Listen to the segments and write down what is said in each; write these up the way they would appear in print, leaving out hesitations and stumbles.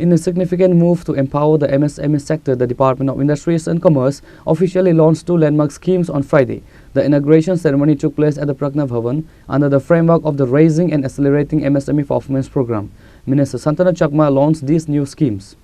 In a significant move to empower the MSME sector, the Department of Industries and Commerce officially launched two landmark schemes on Friday. The inauguration ceremony took place at the Pragna Bhavan under the framework of the Raising and Accelerating MSME Performance Program. Minister Santanu Chakma launched these new schemes.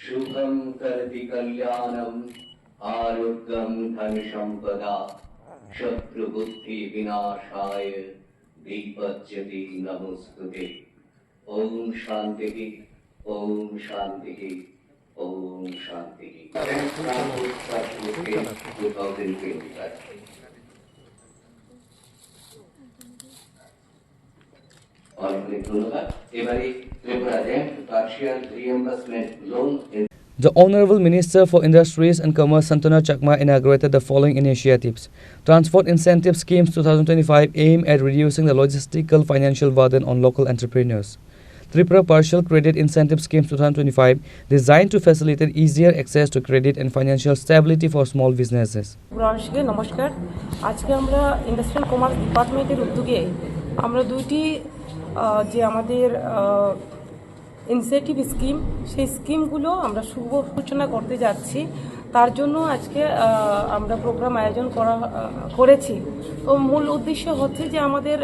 Shubham karti kalyanam arogyam dhan sampada shatru buddhi vinashaya dipajyati namostute. Om Shanti, Om Shanti, Om Shanti. 2025. The Honorable Minister for Industries and Commerce Santanu Chakma inaugurated the following initiatives. Transport Incentive Schemes 2025 aim at reducing the logistical financial burden on local entrepreneurs. Tripura Partial Credit Incentive Schemes 2025 designed to facilitate easier access to credit and financial stability for small businesses. নমস্কার আজকে আমরা industrial commerce ডিপার্টমেন্টের উদ্যোগে আমরা দুইটি যে আমাদের incentive scheme সেই স্কিমগুলো আমরা শুভ সূচনা করতে যাচ্ছি তার জন্য আজকে আমরা প্রোগ্রাম আয়োজন করেছি তো মূল উদ্দেশ্য হচ্ছে যে আমাদের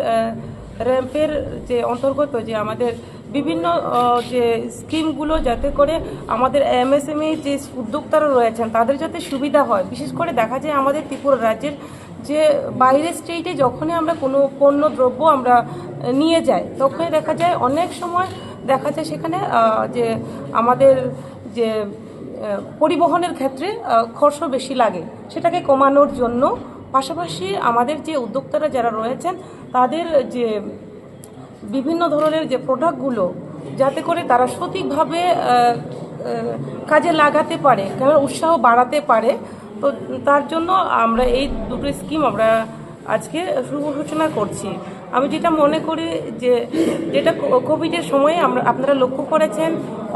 র্যাম্পের যে অন্তর্গত যে আমাদের বিভিন্ন যে স্কিমগুলো যাতে করে আমাদের এমএসএমই যে উদ্যোক্তারা রয়েছেন তাদের যাতে সুবিধা হয় বিশেষ করে দেখা যায় আমাদের ত্রিপুরা রাজ্যের যে বাইরের স্টেটে যখনই আমরা কোনো পণ্য দ্রব্য আমরা নিয়ে যাই তখনই দেখা যায় অনেক সময় দেখা যায় সেখানে যে আমাদের যে পরিবহনের ক্ষেত্রে খরচ বেশি লাগে সেটাকে কমানোর জন্য পাশাপাশি আমাদের যে উদ্যোক্তারা যারা রয়েছেন তাদের যে বিভিন্ন ধরনের যে প্রোডাক্টগুলো যাতে করে তারা সঠিকভাবে কাজে লাগাতে পারে কারণ উৎসাহ বাড়াতে পারে তো তার জন্য আমরা এই দুটো স্কিম আমরা আজকে শুভ সূচনা করছি আমি যেটা মনে করি যে যেটা কোভিডের সময়ে আপনারা লক্ষ্য করেছেন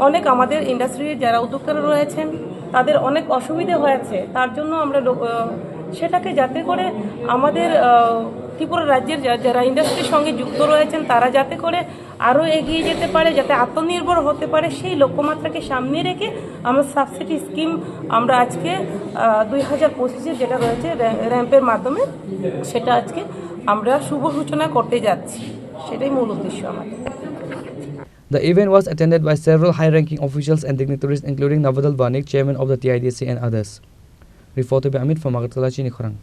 অনেক আমাদের ইন্ডাস্ট্রির যারা উদ্যোক্তারা রয়েছেন তাদের অনেক অসুবিধা হয়েছে তার জন্য আমরা সেটাকে যাতে করে আমাদের ত্রিপুরা রাজ্যের যারা ইন্ডাস্ট্রির সঙ্গে যুক্ত রয়েছেন তারা যাতে করে আরও এগিয়ে যেতে পারে যাতে আত্মনির্ভর হতে পারে সেই লক্ষ্যমাত্রাকে সামনে রেখে আমরা সাবসিডি স্কিম আমরা আজকে 2025-এ যেটা রয়েছে র্যাম্পের মাধ্যমে সেটা আজকে আমরা শুভ সূচনা করতে যাচ্ছি সেটাই মূল উদ্দেশ্য আমাদের The event was attended by several high-ranking officials and dignitaries including Navadal Banik, chairman of the TIDC and others. Reported by Amit from Agartala, Chini Khorang.